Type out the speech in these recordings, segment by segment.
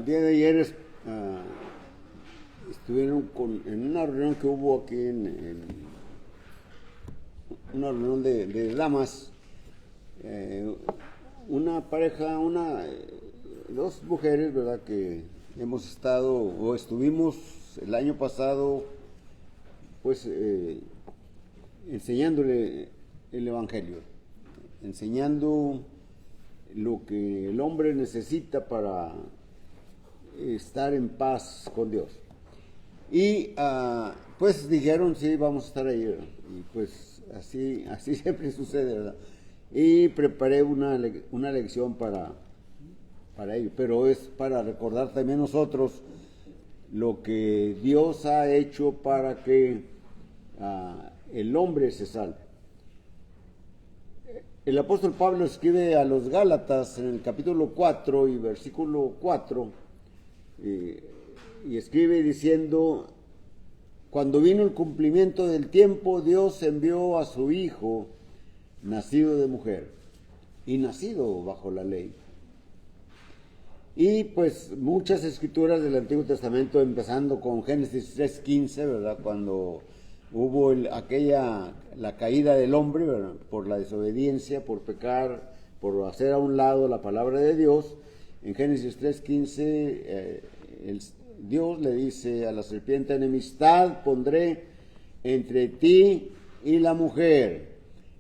El día de ayer estuvieron en una reunión que hubo aquí en una reunión de damas, una pareja, dos mujeres, ¿verdad? Que hemos estado o estuvimos el año pasado, pues, enseñándole el Evangelio, enseñando lo que el hombre necesita para estar en paz con Dios. Y pues dijeron, sí, vamos a estar ahí, ¿verdad? Y pues así siempre sucede, ¿verdad? Y preparé una lección para ello, pero es para recordar también nosotros lo que Dios ha hecho para que el hombre se salve. El apóstol Pablo escribe a los Gálatas en el capítulo 4 y versículo 4, y escribe diciendo: cuando vino el cumplimiento del tiempo, Dios envió a su Hijo, nacido de mujer y nacido bajo la ley. Y pues muchas escrituras del Antiguo Testamento, empezando con Génesis 3:15, ¿verdad? Cuando hubo la caída del hombre, ¿verdad? Por la desobediencia, por pecar, por hacer a un lado la palabra de Dios. En Génesis 3:15, Dios le dice a la serpiente: enemistad pondré entre ti y la mujer,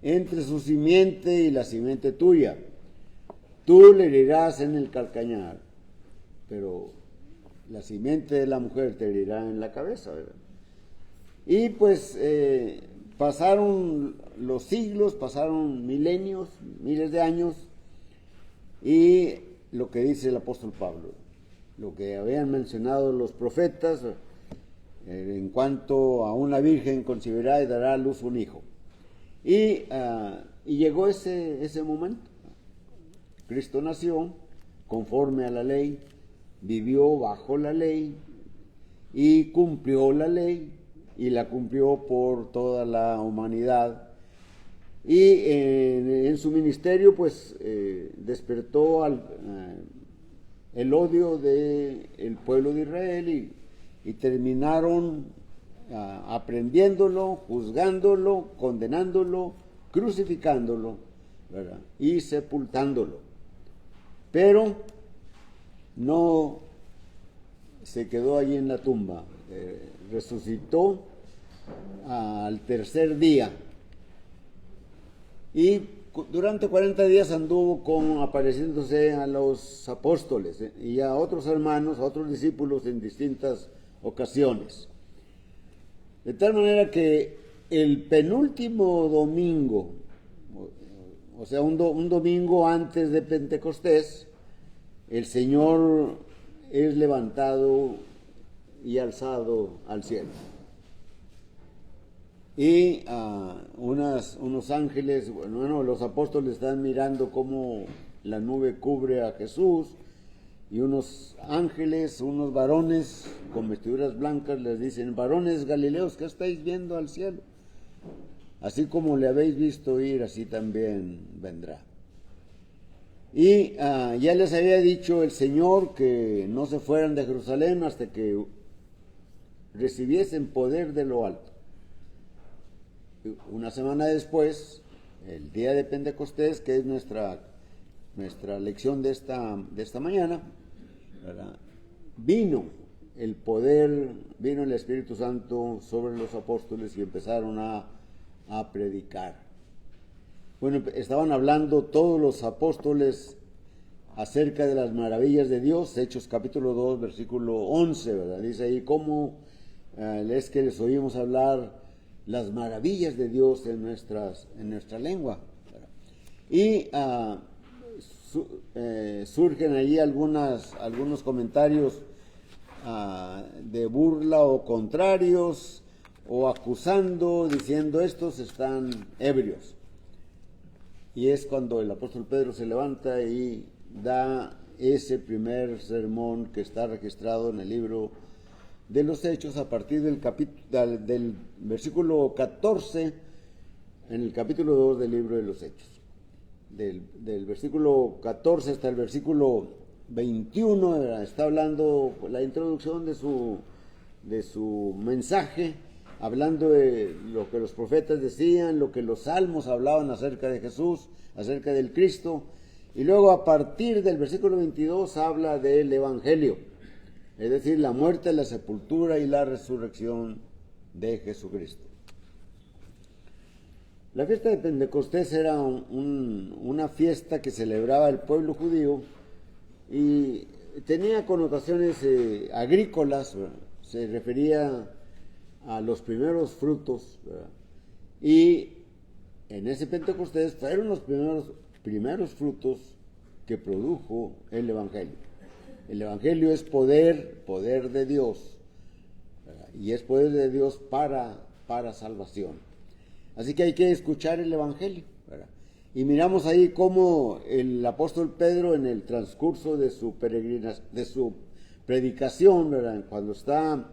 entre su simiente y la simiente tuya. Tú le herirás en el calcañar, pero la simiente de la mujer te herirá en la cabeza, ¿verdad? Y pues pasaron los siglos, pasaron milenios, miles de años, y lo que dice el apóstol Pablo, lo que habían mencionado los profetas, en cuanto a una virgen concebirá y dará a luz un hijo. Y llegó ese momento. Cristo nació conforme a la ley, vivió bajo la ley y cumplió la ley, y la cumplió por toda la humanidad. Y en su ministerio pues despertó el odio del pueblo de Israel, y terminaron aprendiéndolo, juzgándolo, condenándolo, crucificándolo, ¿verdad? Y sepultándolo. Pero no se quedó allí en la tumba, resucitó al tercer día, y durante 40 días anduvo apareciéndose a los apóstoles y a otros hermanos, a otros discípulos en distintas ocasiones. De tal manera que el penúltimo domingo, o sea, un domingo antes de Pentecostés, el Señor es levantado y alzado al cielo. Y unos ángeles, los apóstoles están mirando cómo la nube cubre a Jesús, y unos ángeles, unos varones con vestiduras blancas les dicen: varones galileos, ¿qué estáis viendo al cielo? Así como le habéis visto ir, así también vendrá. Y ya les había dicho el Señor que no se fueran de Jerusalén hasta que recibiesen poder de lo alto. Una semana después, el día de Pentecostés, que es nuestra lección de esta mañana, ¿verdad? Vino el poder, vino el Espíritu Santo sobre los apóstoles y empezaron a predicar. Bueno, estaban hablando todos los apóstoles acerca de las maravillas de Dios. Hechos capítulo 2, versículo 11, ¿verdad? Dice ahí cómo es que les oímos hablar las maravillas de Dios en nuestra lengua, ¿verdad? Y surgen allí algunos comentarios de burla o contrarios, o acusando, diciendo: estos están ebrios. Y es cuando el apóstol Pedro se levanta y da ese primer sermón que está registrado en el libro de los Hechos, a partir del versículo 14, en el capítulo 2 del libro de los Hechos. Del versículo 14 hasta el versículo 21, ¿verdad? Está hablando la introducción de su mensaje, hablando de lo que los profetas decían, lo que los salmos hablaban acerca de Jesús, acerca del Cristo. Y luego a partir del versículo 22 habla del Evangelio, es decir, la muerte, la sepultura y la resurrección de Jesucristo. La fiesta de Pentecostés era una fiesta que celebraba el pueblo judío y tenía connotaciones agrícolas, ¿verdad? Se refería a los primeros frutos, ¿verdad? Y en ese Pentecostés fueron los primeros frutos que produjo el Evangelio. El Evangelio es poder de Dios, ¿verdad? Y es poder de Dios para salvación. Así que hay que escuchar el Evangelio, ¿verdad? Y miramos ahí cómo el apóstol Pedro, en el transcurso de su predicación, ¿verdad? Cuando está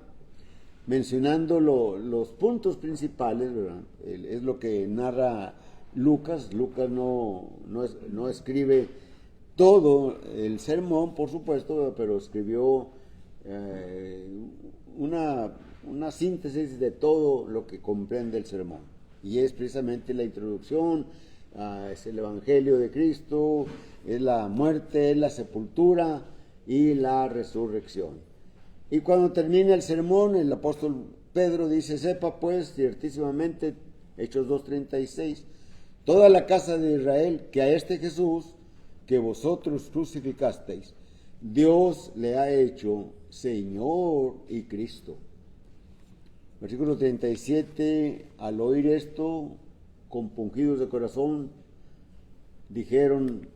mencionando los puntos principales, ¿verdad? Es lo que narra Lucas. Lucas no escribe todo el sermón, por supuesto, ¿verdad? Pero escribió una síntesis de todo lo que comprende el sermón. Y es precisamente la introducción, es el Evangelio de Cristo, es la muerte, es la sepultura y la resurrección. Y cuando termina el sermón, el apóstol Pedro dice: sepa pues ciertísimamente, Hechos 2:36, toda la casa de Israel, que a este Jesús que vosotros crucificasteis, Dios le ha hecho Señor y Cristo. Versículo 37, al oír esto, compungidos de corazón, dijeron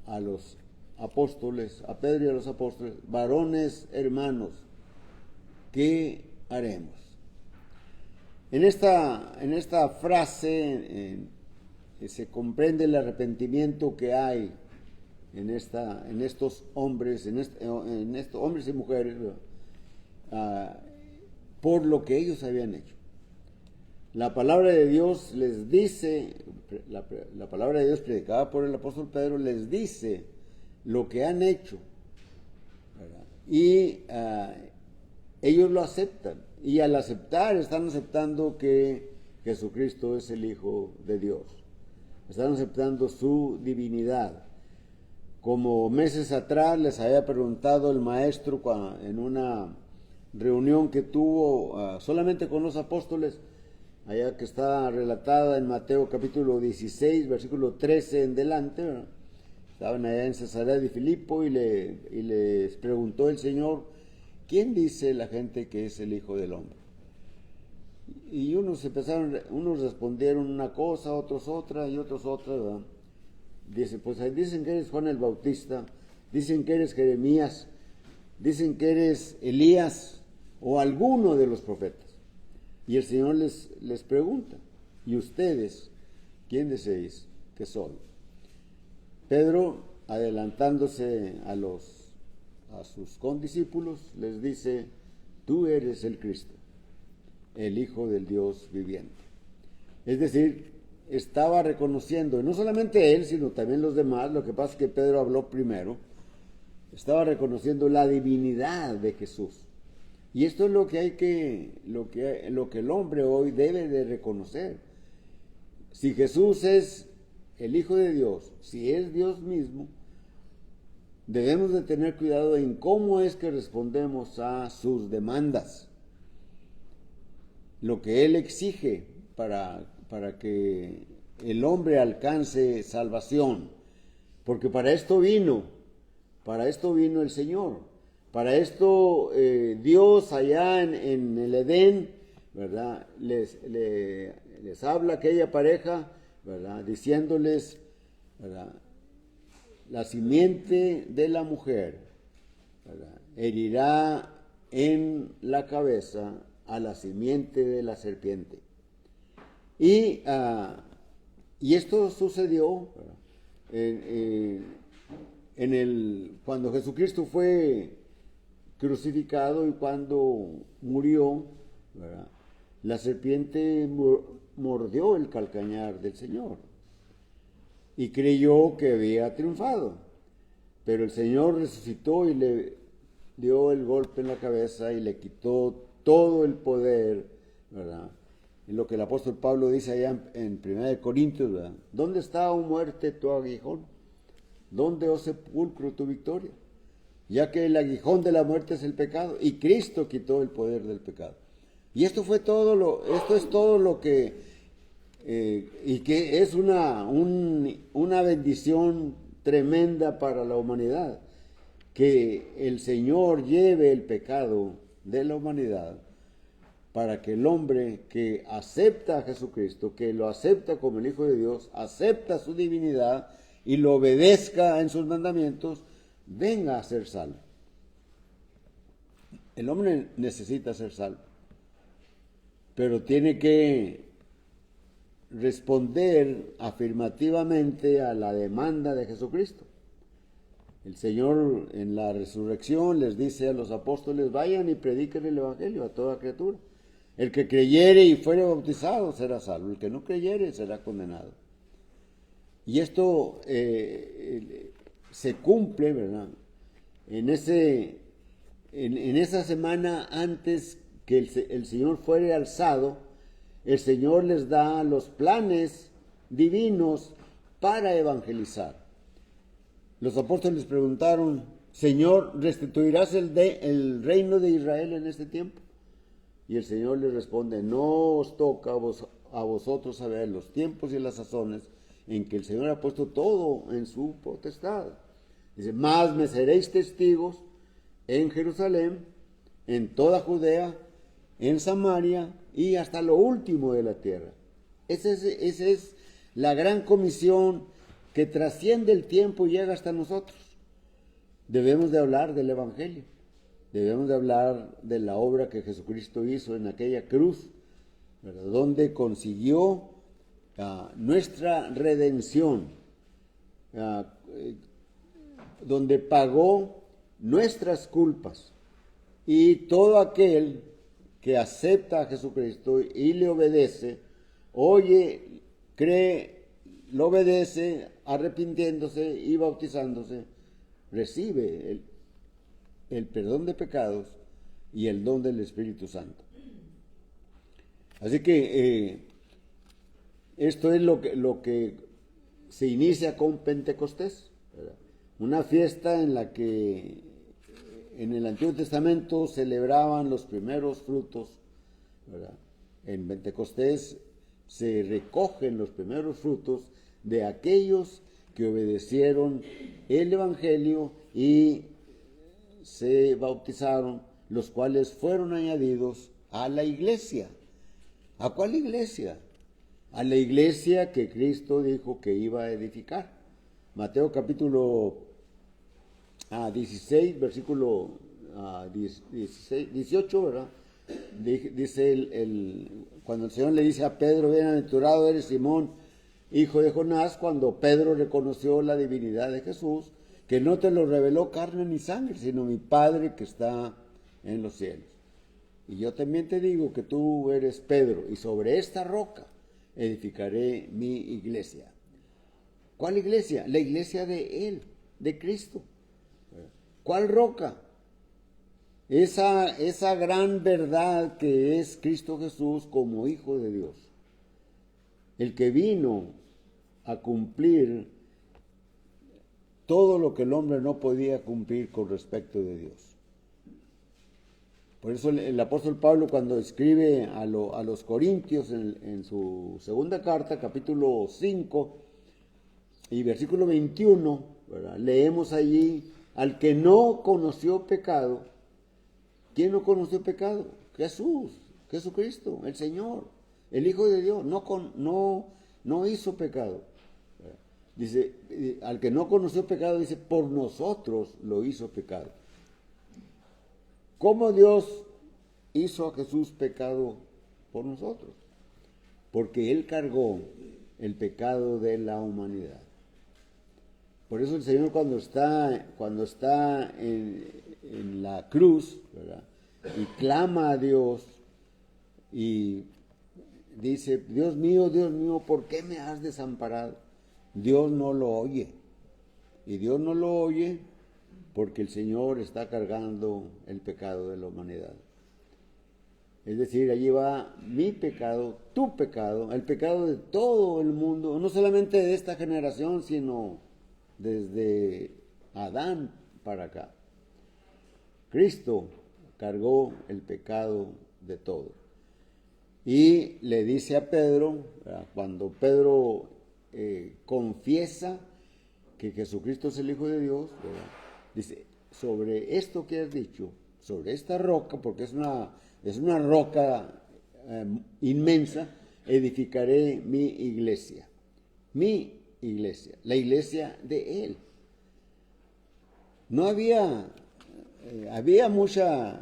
a los apóstoles, a Pedro y a los apóstoles: varones hermanos, ¿qué haremos? En esta frase se comprende el arrepentimiento que hay en estos hombres, hombres y mujeres, por lo que ellos habían hecho. La palabra de Dios les dice, la palabra de Dios predicada por el apóstol Pedro les dice lo que han hecho, ¿verdad? Y ellos lo aceptan, y al aceptar están aceptando que Jesucristo es el Hijo de Dios, están aceptando su divinidad. Como meses atrás les había preguntado el maestro en una reunión que tuvo solamente con los apóstoles, allá que está relatada en Mateo capítulo 16, versículo 13 en delante, ¿verdad? Estaban allá en Cesarea de Filipo y les preguntó el Señor: ¿quién dice la gente que es el Hijo del Hombre? Y unos respondieron una cosa, otros otra y otros otra, ¿verdad? Dice, pues dicen que eres Juan el Bautista, dicen que eres Jeremías, dicen que eres Elías o alguno de los profetas. Y el Señor les pregunta: ¿y ustedes quién decís que soy? Pedro, adelantándose a sus condiscípulos, les dice: tú eres el Cristo, el Hijo del Dios viviente. Es decir, estaba reconociendo, y no solamente él, sino también los demás, lo que pasa es que Pedro habló primero, estaba reconociendo la divinidad de Jesús. Y esto es lo que el hombre hoy debe de reconocer. Si Jesús es el Hijo de Dios, si es Dios mismo, debemos de tener cuidado en cómo es que respondemos a sus demandas. Lo que Él exige para que el hombre alcance salvación. Porque para esto vino el Señor. Para esto Dios allá en el Edén, ¿verdad? Les habla a aquella pareja, ¿verdad? Diciéndoles, ¿verdad? La simiente de la mujer, ¿verdad? Herirá en la cabeza a la simiente de la serpiente. Y esto sucedió, cuando Jesucristo fue crucificado y cuando murió, ¿verdad? La serpiente mordió el calcañar del Señor y creyó que había triunfado. Pero el Señor resucitó y le dio el golpe en la cabeza y le quitó todo el poder, ¿verdad? Y lo que el apóstol Pablo dice allá en 1 Corintios, ¿verdad? ¿Dónde está, oh muerte, tu aguijón? ¿Dónde, oh sepulcro, tu victoria? Ya que el aguijón de la muerte es el pecado, y Cristo quitó el poder del pecado. Y esto es todo lo que, y que es una bendición tremenda para la humanidad, que el Señor lleve el pecado de la humanidad para que el hombre que acepta a Jesucristo, que lo acepta como el Hijo de Dios, acepta su divinidad y lo obedezca en sus mandamientos, venga a ser salvo. El hombre necesita ser salvo, pero tiene que responder afirmativamente a la demanda de Jesucristo. El Señor en la resurrección les dice a los apóstoles: vayan y prediquen el evangelio a toda criatura. El que creyere y fuere bautizado será salvo, el que no creyere será condenado. Y esto se cumple, ¿verdad? En esa semana antes que el Señor fuere alzado, el Señor les da los planes divinos para evangelizar. Los apóstoles preguntaron: Señor, ¿restituirás el reino de Israel en este tiempo? Y el Señor les responde: no os toca a vosotros saber los tiempos y las sazones en que el Señor ha puesto todo en su potestad. Dice: mas me seréis testigos en Jerusalén, en toda Judea, en Samaria y hasta lo último de la tierra. Esa es la gran comisión que trasciende el tiempo y llega hasta nosotros. Debemos de hablar del Evangelio. Debemos de hablar de la obra que Jesucristo hizo en aquella cruz, ¿verdad? Donde consiguió nuestra redención, donde pagó nuestras culpas. Y todo aquel que acepta a Jesucristo y le obedece, oye, cree, lo obedece, arrepintiéndose y bautizándose, recibe el perdón de pecados y el don del Espíritu Santo. Así que esto es lo que se inicia con Pentecostés, ¿verdad? Una fiesta en la que en el Antiguo Testamento celebraban los primeros frutos, ¿verdad? En Pentecostés se recogen los primeros frutos de aquellos que obedecieron el Evangelio y se bautizaron, los cuales fueron añadidos a la iglesia. ¿A cuál iglesia? A la iglesia que Cristo dijo que iba a edificar. Mateo capítulo 16, versículo 18, ¿verdad? Dice cuando el Señor le dice a Pedro: bienaventurado eres Simón, hijo de Jonás, cuando Pedro reconoció la divinidad de Jesús, que no te lo reveló carne ni sangre, sino mi Padre que está en los cielos. Y yo también te digo que tú eres Pedro, y sobre esta roca edificaré mi iglesia. ¿Cuál iglesia? La iglesia de Él, de Cristo. ¿Cuál roca? Esa gran verdad que es Cristo Jesús como Hijo de Dios. El que vino a cumplir todo lo que el hombre no podía cumplir con respecto de Dios. Por eso el apóstol Pablo, cuando escribe a los Corintios en su segunda carta, capítulo 5 y versículo 21, ¿verdad? Leemos allí: al que no conoció pecado. ¿Quién no conoció pecado? Jesucristo, el Señor, el Hijo de Dios, no hizo pecado. Dice, al que no conoció pecado, dice, por nosotros lo hizo pecado. ¿Cómo Dios hizo a Jesús pecado por nosotros? Porque Él cargó el pecado de la humanidad. Por eso el Señor cuando está en la cruz, ¿verdad? Y clama a Dios y dice: Dios mío, ¿por qué me has desamparado? Dios no lo oye. Y Dios no lo oye porque el Señor está cargando el pecado de la humanidad. Es decir, allí va mi pecado, tu pecado, el pecado de todo el mundo, no solamente de esta generación, sino desde Adán para acá. Cristo cargó el pecado de todo. Y le dice a Pedro, cuando Pedro confiesa que Jesucristo es el Hijo de Dios, ¿verdad? Dice, sobre esto que has dicho, sobre esta roca, porque es una roca inmensa, edificaré mi iglesia, la iglesia de Él. No había mucha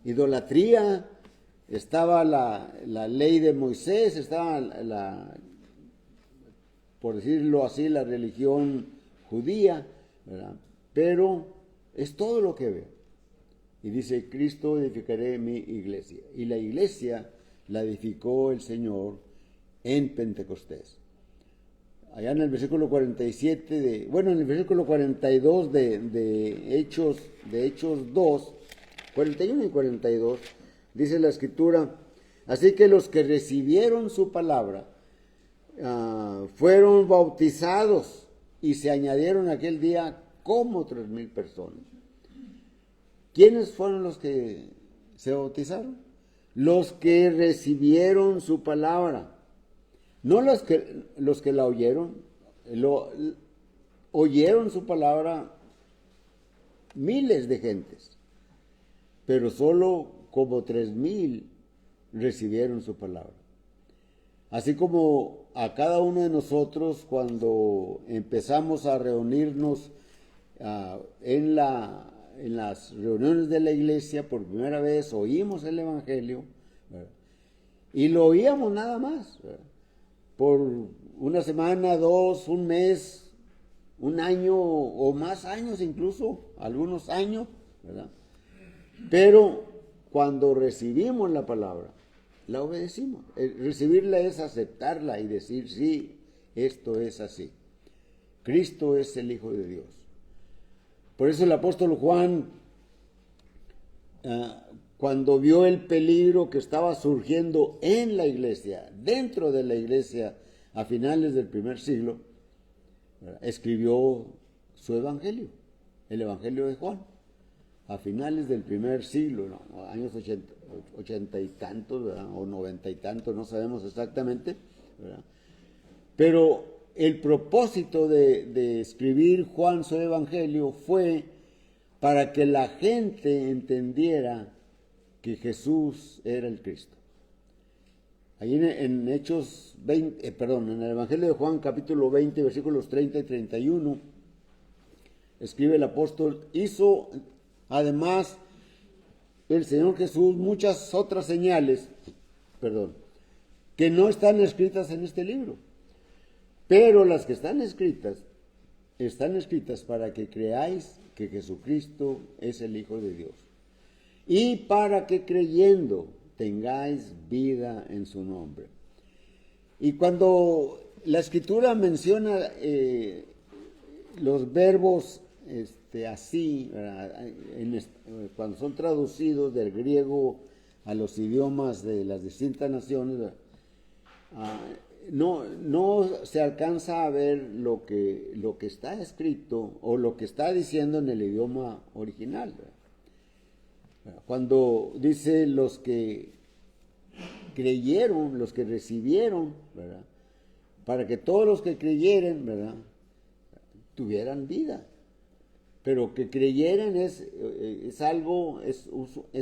idolatría, estaba la ley de Moisés, estaba por decirlo así, la religión judía, ¿verdad? Pero es todo lo que veo. Y dice, Cristo edificaré mi iglesia. Y la iglesia la edificó el Señor en Pentecostés. Allá en el versículo 47, en el versículo 42 de Hechos 2, 41 y 42, dice la Escritura, así que los que recibieron su palabra fueron bautizados y se añadieron aquel día como 3,000 personas. ¿Quiénes fueron los que se bautizaron? Los que recibieron su palabra. No los que la oyeron. Oyeron su palabra miles de gentes, pero solo como 3,000 recibieron su palabra. Así como a cada uno de nosotros cuando empezamos a reunirnos en las reuniones de la iglesia, por primera vez oímos el Evangelio, ¿verdad? Y lo oíamos nada más, ¿verdad? Por una semana, 2, un mes, un año o más años incluso, algunos años, ¿verdad? Pero cuando recibimos la palabra, la obedecimos. Recibirla es aceptarla y decir, sí, esto es así. Cristo es el Hijo de Dios. Por eso el apóstol Juan, cuando vio el peligro que estaba surgiendo en la iglesia, dentro de la iglesia, a finales del primer siglo, escribió su evangelio, el evangelio de Juan, a finales del primer siglo, años 80 y tantos, ¿verdad? O 90 y tantos, no sabemos exactamente, ¿verdad? Pero el propósito de escribir Juan su evangelio fue para que la gente entendiera que Jesús era el Cristo. Ahí en Hechos 20, en el Evangelio de Juan, capítulo 20, versículos 30 y 31, escribe el apóstol, hizo además el Señor Jesús muchas otras señales, que no están escritas en este libro. Pero las que están escritas para que creáis que Jesucristo es el Hijo de Dios. Y para que creyendo tengáis vida en su nombre. Y cuando la Escritura menciona los verbos así, cuando son traducidos del griego a los idiomas de las distintas naciones, no se alcanza a ver lo que está escrito o lo que está diciendo en el idioma original, ¿verdad? Cuando dice los que creyeron, los que recibieron, ¿verdad? Para que todos los que creyeran, ¿verdad? Tuvieran vida. Pero que creyeran es algo, es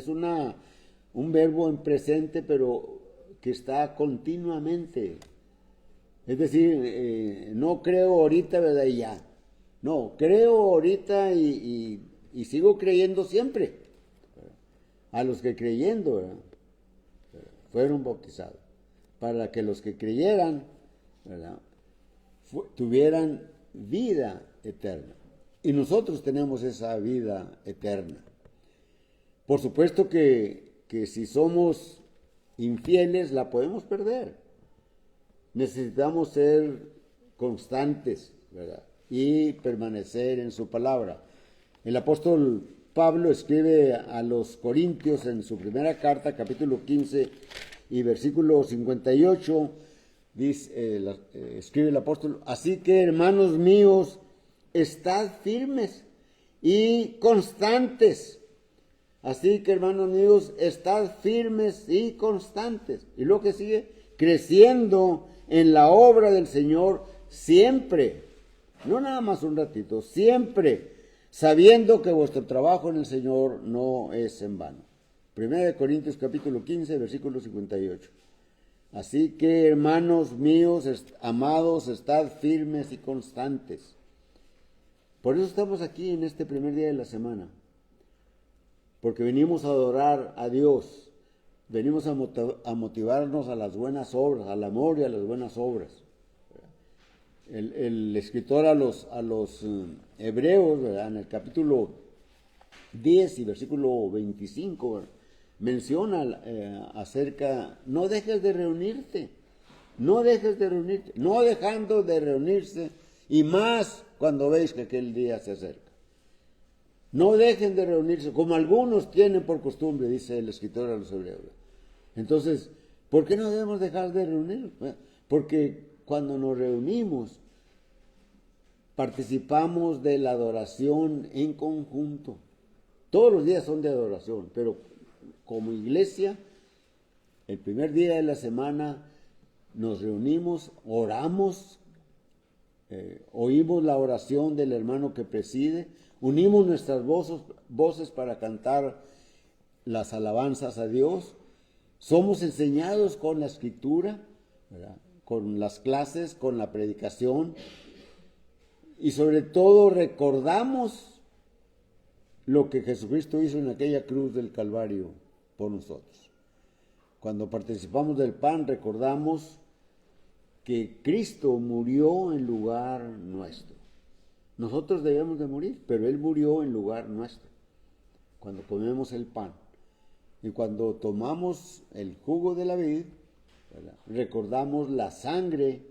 un verbo en presente, pero que está continuamente. Es decir, no creo ahorita, ¿verdad? Y ya. No, creo ahorita y sigo creyendo siempre. A los que creyendo, ¿verdad? Fueron bautizados. Para que los que creyeran, ¿verdad? Tuvieran vida eterna. Y nosotros tenemos esa vida eterna. Por supuesto que si somos infieles, la podemos perder. Necesitamos ser constantes, ¿verdad? Y permanecer en su palabra. El apóstol Pablo escribe a los Corintios en su primera carta, capítulo 15 y versículo 58, escribe el apóstol: así que, hermanos míos, estad firmes y constantes. Así que, hermanos míos, estad firmes y constantes. Y lo que sigue: creciendo en la obra del Señor siempre. No nada más un ratito, siempre, sabiendo que vuestro trabajo en el Señor no es en vano. 1 Corintios capítulo 15, versículo 58. Así que, hermanos míos, amados, estad firmes y constantes. Por eso estamos aquí en este primer día de la semana. Porque venimos a adorar a Dios. Venimos a motivarnos a las buenas obras, al amor y a las buenas obras. El escritor a los hebreos, ¿verdad?, en el capítulo 10 y versículo 25, ¿verdad?, menciona acerca: no dejes de reunirte, no dejando de reunirse, y más cuando veis que aquel día se acerca. No dejen de reunirse, como algunos tienen por costumbre, dice el escritor a los hebreos. Entonces, ¿por qué no debemos dejar de reunir? Porque cuando nos reunimos, participamos de la adoración en conjunto. Todos los días son de adoración, pero como iglesia, el primer día de la semana nos reunimos, oramos, oímos la oración del hermano que preside, unimos nuestras voces para cantar las alabanzas a Dios, somos enseñados con la escritura, ¿verdad?, con las clases, con la predicación, y sobre todo recordamos lo que Jesucristo hizo en aquella cruz del Calvario por nosotros. Cuando participamos del pan, recordamos que Cristo murió en lugar nuestro. Nosotros debemos de morir, pero Él murió en lugar nuestro. Cuando comemos el pan y cuando tomamos el jugo de la vid, ¿verdad?, recordamos la sangre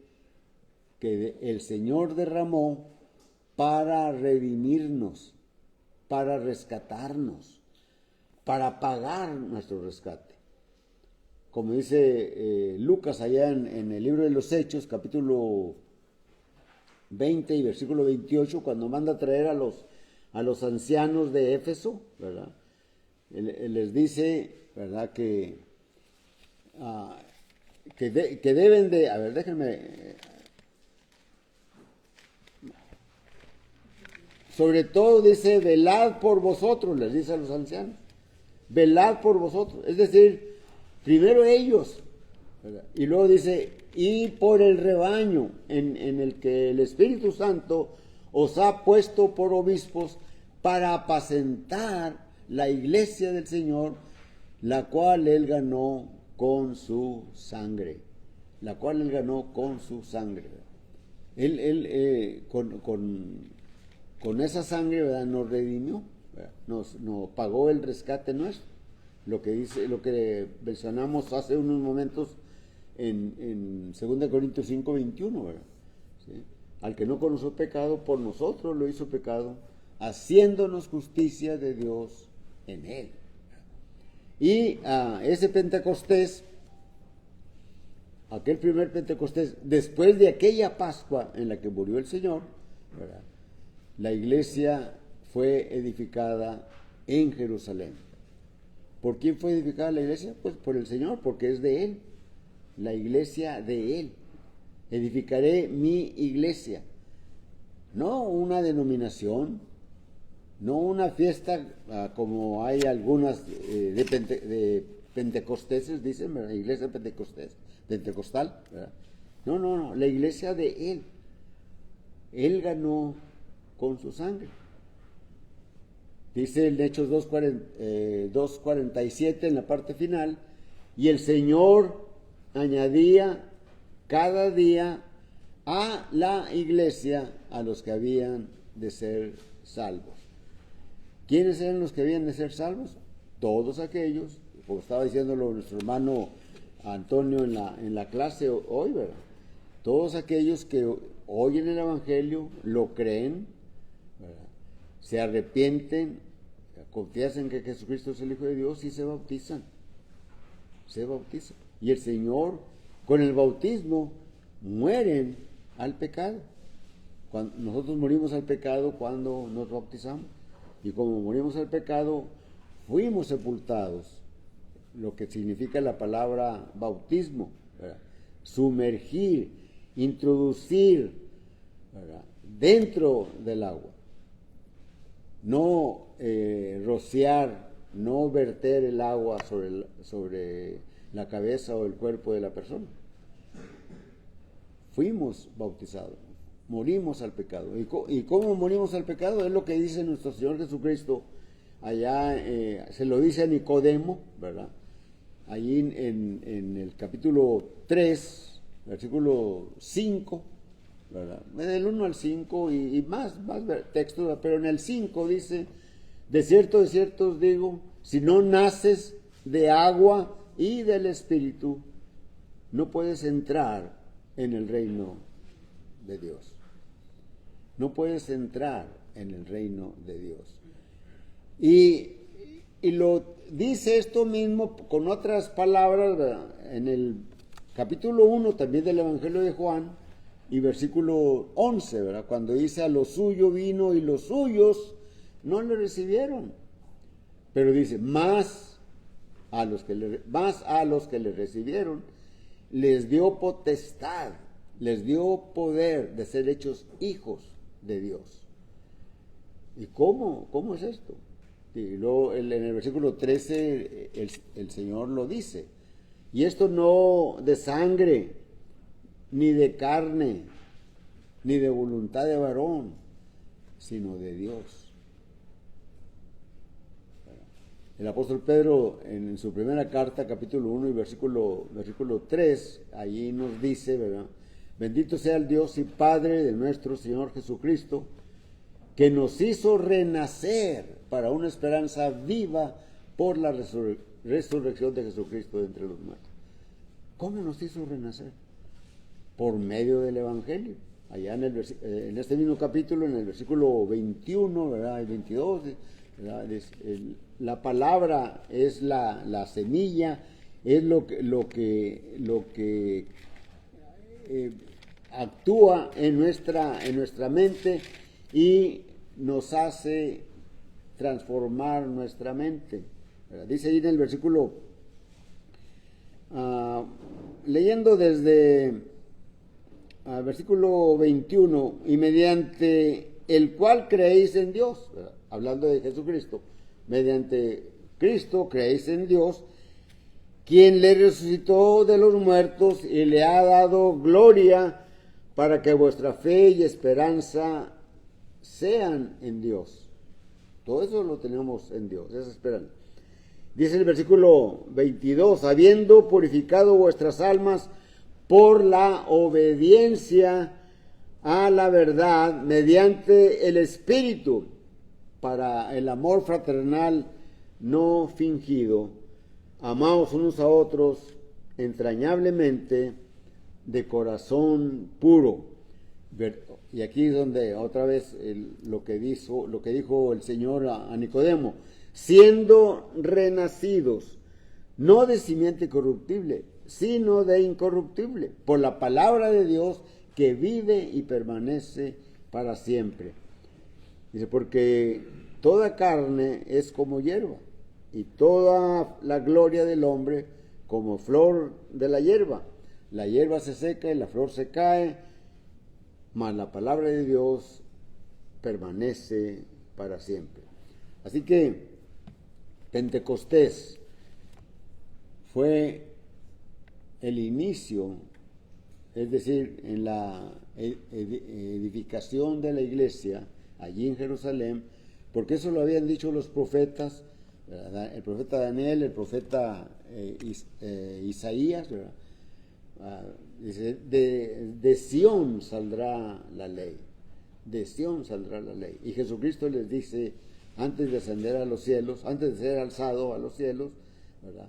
que el Señor derramó para redimirnos, para rescatarnos, para pagar nuestro rescate. Como dice Lucas allá en el libro de los Hechos, capítulo 20 y versículo 28, cuando manda a traer a los ancianos de Éfeso, ¿verdad?, él les dice, ¿verdad?, que deben de, a ver, déjenme, sobre todo dice: velad por vosotros, les dice a los ancianos, velad por vosotros, es decir, primero ellos, ¿verdad?, y luego dice: y por el rebaño en el que el Espíritu Santo os ha puesto por obispos para apacentar la iglesia del Señor, la cual Él ganó con su sangre. Él con esa sangre, ¿verdad?, nos redimió, ¿verdad?, nos pagó el rescate nuestro. Lo que mencionamos hace unos momentos en 2 Corintios 5, 21, ¿verdad? ¿Sí? Al que no conoció pecado, por nosotros lo hizo pecado, haciéndonos justicia de Dios en él. Y ese Pentecostés, aquel primer Pentecostés, después de aquella Pascua en la que murió el Señor, ¿verdad?, la iglesia fue edificada en Jerusalén. ¿Por quién fue edificada la iglesia? Pues por el Señor, porque es de Él, la iglesia de Él. Edificaré mi iglesia, no una denominación, no una fiesta como hay algunas de pentecosteses, dicen, ¿verdad?, iglesia pentecostal, ¿verdad? No, la iglesia de Él. Él ganó con su sangre. Dice en Hechos 2:47 en la parte final: y el Señor añadía cada día a la iglesia a los que habían de ser salvos. ¿Quiénes eran los que habían de ser salvos? Todos aquellos, como estaba diciéndolo nuestro hermano Antonio en la clase hoy, ¿verdad? Todos aquellos que oyen el Evangelio, lo creen, ¿verdad?, se arrepienten, confiesan que Jesucristo es el Hijo de Dios y se bautizan. Se bautizan. Y el Señor, con el bautismo, mueren al pecado. Nosotros morimos al pecado cuando nos bautizamos. Y como morimos al pecado, fuimos sepultados. Lo que significa la palabra bautismo, ¿verdad? Sumergir, introducir, ¿verdad?, dentro del agua. No rociar, no verter el agua sobre la cabeza o el cuerpo de la persona. Fuimos bautizados, morimos al pecado. ¿Y cómo morimos al pecado? Es lo que dice nuestro Señor Jesucristo. Allá se lo dice a Nicodemo, ¿verdad? Allí en el capítulo 3, versículo 5, ¿verdad? Del 1 al 5 y más textos, pero en el 5 dice: de cierto os digo, si no naces de agua y del Espíritu, no puedes entrar en el reino de Dios. No puedes entrar en el reino de Dios. Y lo dice esto mismo con otras palabras, ¿verdad?, en el capítulo 1 también del Evangelio de Juan y versículo 11, ¿verdad?, cuando dice: a lo suyo vino y los suyos no le recibieron. Pero dice: más a los que le recibieron les dio potestad, les dio poder de ser hechos hijos de Dios. ¿Y cómo es esto? Y luego en el versículo 13 el Señor lo dice: y esto no de sangre, ni de carne, ni de voluntad de varón, sino de Dios. El apóstol Pedro, en su primera carta, capítulo 1 y versículo 3, allí nos dice, ¿verdad?: bendito sea el Dios y Padre de nuestro Señor Jesucristo, que nos hizo renacer para una esperanza viva por la resurrección de Jesucristo de entre los muertos. ¿Cómo nos hizo renacer? Por medio del Evangelio. Allá en este mismo capítulo, en el versículo 21, ¿verdad?, y 22, ¿verdad?, la palabra es la semilla, es lo que actúa en nuestra mente y nos hace transformar nuestra mente, ¿verdad? Dice ahí en el versículo, leyendo desde el versículo 21, y mediante el cual creéis en Dios, ¿verdad?, hablando de Jesucristo, mediante Cristo creéis en Dios, quien le resucitó de los muertos y le ha dado gloria, para que vuestra fe y esperanza sean en Dios. Todo eso lo tenemos en Dios, esa esperanza. Dice el versículo 22, habiendo purificado vuestras almas por la obediencia a la verdad mediante el Espíritu, para el amor fraternal no fingido, amaos unos a otros entrañablemente de corazón puro. Y aquí es donde otra vez lo que dijo el Señor a Nicodemo: siendo renacidos, no de simiente corruptible, sino de incorruptible, por la palabra de Dios que vive y permanece para siempre. Dice: porque toda carne es como hierba, y toda la gloria del hombre como flor de la hierba. La hierba se seca y la flor se cae, mas la palabra de Dios permanece para siempre. Así que Pentecostés fue el inicio, es decir, en la edificación de la iglesia allí en Jerusalén, porque eso lo habían dicho los profetas, ¿verdad?, el profeta Daniel, el profeta Isaías, ¿verdad? Dice: de Sión saldrá la ley, de Sión saldrá la ley. Y Jesucristo les dice, antes de ascender a los cielos, antes de ser alzado a los cielos, ¿verdad?,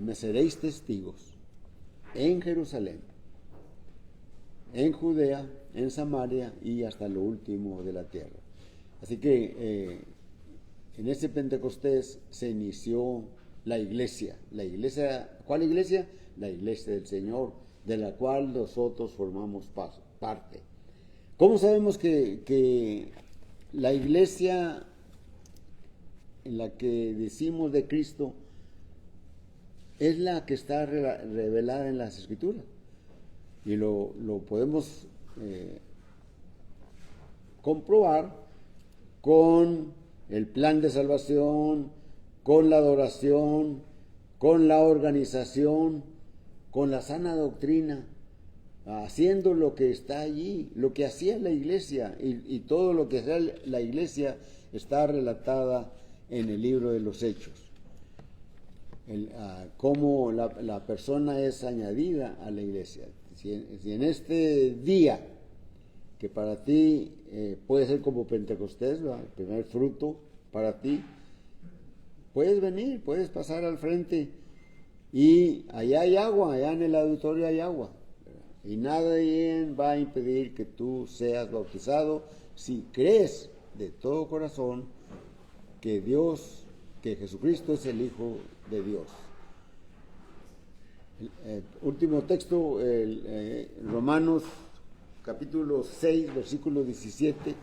me seréis testigos en Jerusalén, en Judea, en Samaria y hasta lo último de la tierra. Así que en ese Pentecostés se inició la iglesia. La iglesia, ¿cuál iglesia? La iglesia del Señor, de la cual nosotros formamos parte. ¿Cómo sabemos que la iglesia en la que decimos de Cristo es la que está revelada en las Escrituras? Y lo podemos comprobar con el plan de salvación, con la adoración, con la organización, con la sana doctrina, haciendo lo que está allí, lo que hacía la iglesia, y todo lo que hacía la iglesia está relatada en el libro de los Hechos. Cómo la persona es añadida a la iglesia. Si en este día, que para ti puede ser como Pentecostés, ¿verdad?, el primer fruto para ti, puedes venir, puedes pasar al frente, y allá hay agua, allá en el auditorio hay agua, y nadie va a impedir que tú seas bautizado si crees de todo corazón que Jesucristo es el Hijo de Dios. Último texto, Romanos capítulo 6, versículo 17,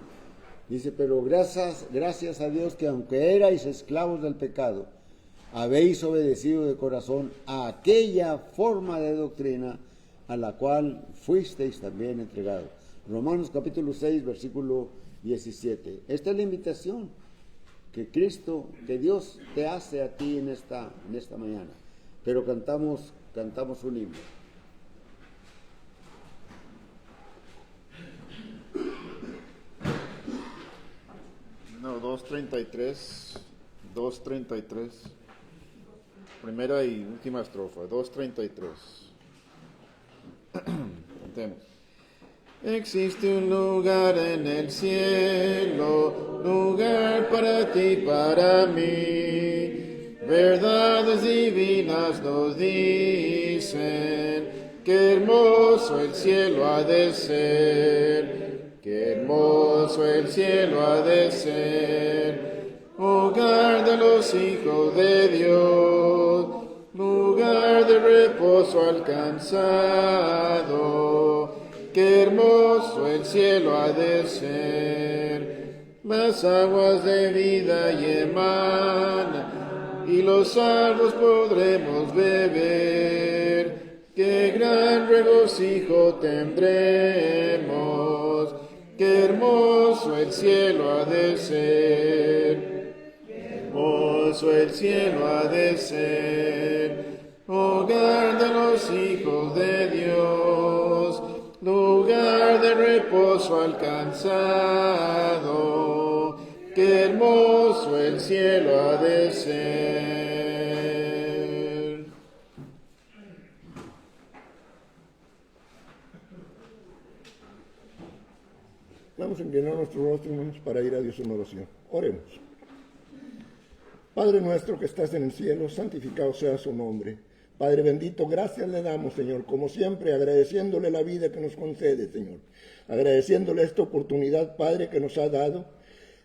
dice: pero gracias a Dios que aunque erais esclavos del pecado, habéis obedecido de corazón a aquella forma de doctrina a la cual fuisteis también entregados. Romanos capítulo 6, versículo 17. Esta es la invitación que Dios te hace a ti en esta mañana. Pero cantamos un himno. No, 233. Primera y última estrofa, 233. Cantemos. Existe un lugar en el cielo, lugar para ti, para mí. Verdades divinas nos dicen, qué hermoso el cielo ha de ser, qué hermoso el cielo ha de ser. Hogar de los hijos de Dios, lugar de reposo alcanzado, qué hermoso el cielo ha de ser. Las aguas de vida emanan y los salvos podremos beber. Qué gran regocijo tendremos, qué hermoso el cielo ha de ser. Hermoso el cielo ha de ser, hogar de los hijos de Dios, lugar de reposo alcanzado, qué hermoso el cielo ha de ser. Vamos a inclinar nuestros rostros para ir a Dios en oración. Oremos. Padre nuestro que estás en el cielo, santificado sea su nombre. Padre bendito, gracias le damos, Señor, como siempre, agradeciéndole la vida que nos concede, Señor. Agradeciéndole esta oportunidad, Padre, que nos ha dado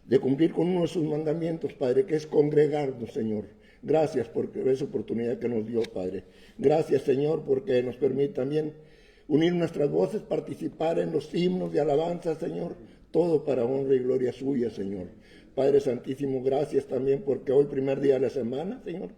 de cumplir con uno de sus mandamientos, Padre, que es congregarnos, Señor. Gracias por esa oportunidad que nos dio, Padre. Gracias, Señor, porque nos permite también unir nuestras voces, participar en los himnos de alabanza, Señor. Todo para honra y gloria suya, Señor. Padre Santísimo, gracias también porque hoy, primer día de la semana, Señor,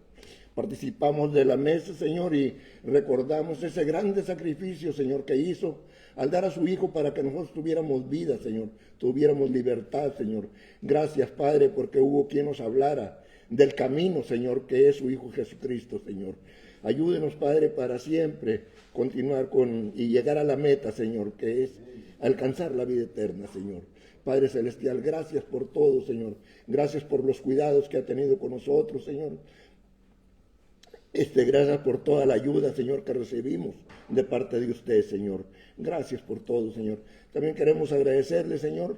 participamos de la mesa, Señor, y recordamos ese grande sacrificio, Señor, que hizo al dar a su Hijo para que nosotros tuviéramos vida, Señor, tuviéramos libertad, Señor. Gracias, Padre, porque hubo quien nos hablara del camino, Señor, que es su Hijo Jesucristo, Señor. Ayúdenos, Padre, para siempre continuar y llegar a la meta, Señor, que es alcanzar la vida eterna, Señor. Padre Celestial, gracias por todo, Señor. Gracias por los cuidados que ha tenido con nosotros, Señor. Gracias por toda la ayuda, Señor, que recibimos de parte de usted, Señor. Gracias por todo, Señor. También queremos agradecerle, Señor,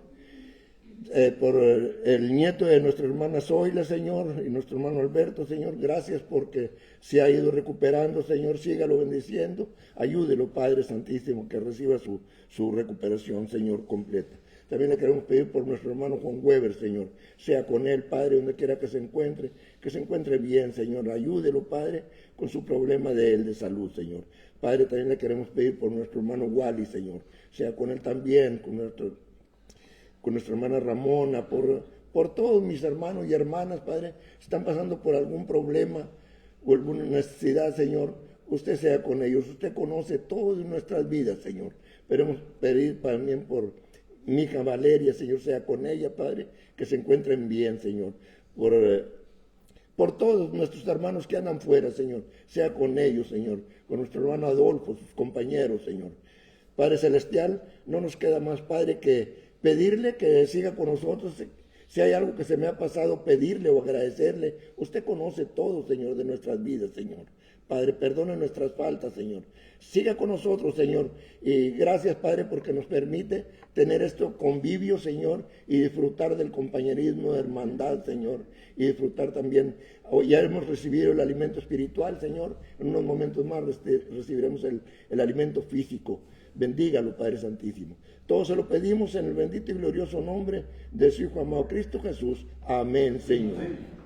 por el nieto de nuestra hermana Zoila, Señor, y nuestro hermano Alberto, Señor. Gracias porque se ha ido recuperando, Señor. Sígalo bendiciendo. Ayúdelo, Padre Santísimo, que reciba su recuperación, Señor, completa. También le queremos pedir por nuestro hermano Juan Weber, Señor. Sea con él, Padre, donde quiera que se encuentre bien, Señor. Ayúdelo, Padre, con su problema de salud, Señor. Padre, también le queremos pedir por nuestro hermano Wally, Señor. Sea con él también, con nuestra hermana Ramona, por todos mis hermanos y hermanas, Padre, están pasando por algún problema o alguna necesidad, Señor. Usted sea con ellos, usted conoce todas nuestras vidas, Señor. Queremos pedir también por mi hija Valeria, Señor, sea con ella, Padre, que se encuentren bien, Señor. Por todos nuestros hermanos que andan fuera, Señor, sea con ellos, Señor. Con nuestro hermano Adolfo, sus compañeros, Señor. Padre Celestial, no nos queda más, Padre, que pedirle que siga con nosotros. Si hay algo que se me ha pasado, pedirle o agradecerle. Usted conoce todo, Señor, de nuestras vidas, Señor. Padre, perdone nuestras faltas, Señor. Siga con nosotros, Señor. Y gracias, Padre, porque nos permite tener este convivio, Señor, y disfrutar del compañerismo, de hermandad, Señor. Y disfrutar también, ya hemos recibido el alimento espiritual, Señor. En unos momentos más recibiremos el alimento físico. Bendígalo, Padre Santísimo. Todo se lo pedimos en el bendito y glorioso nombre de su Hijo amado Cristo Jesús. Amén, Señor.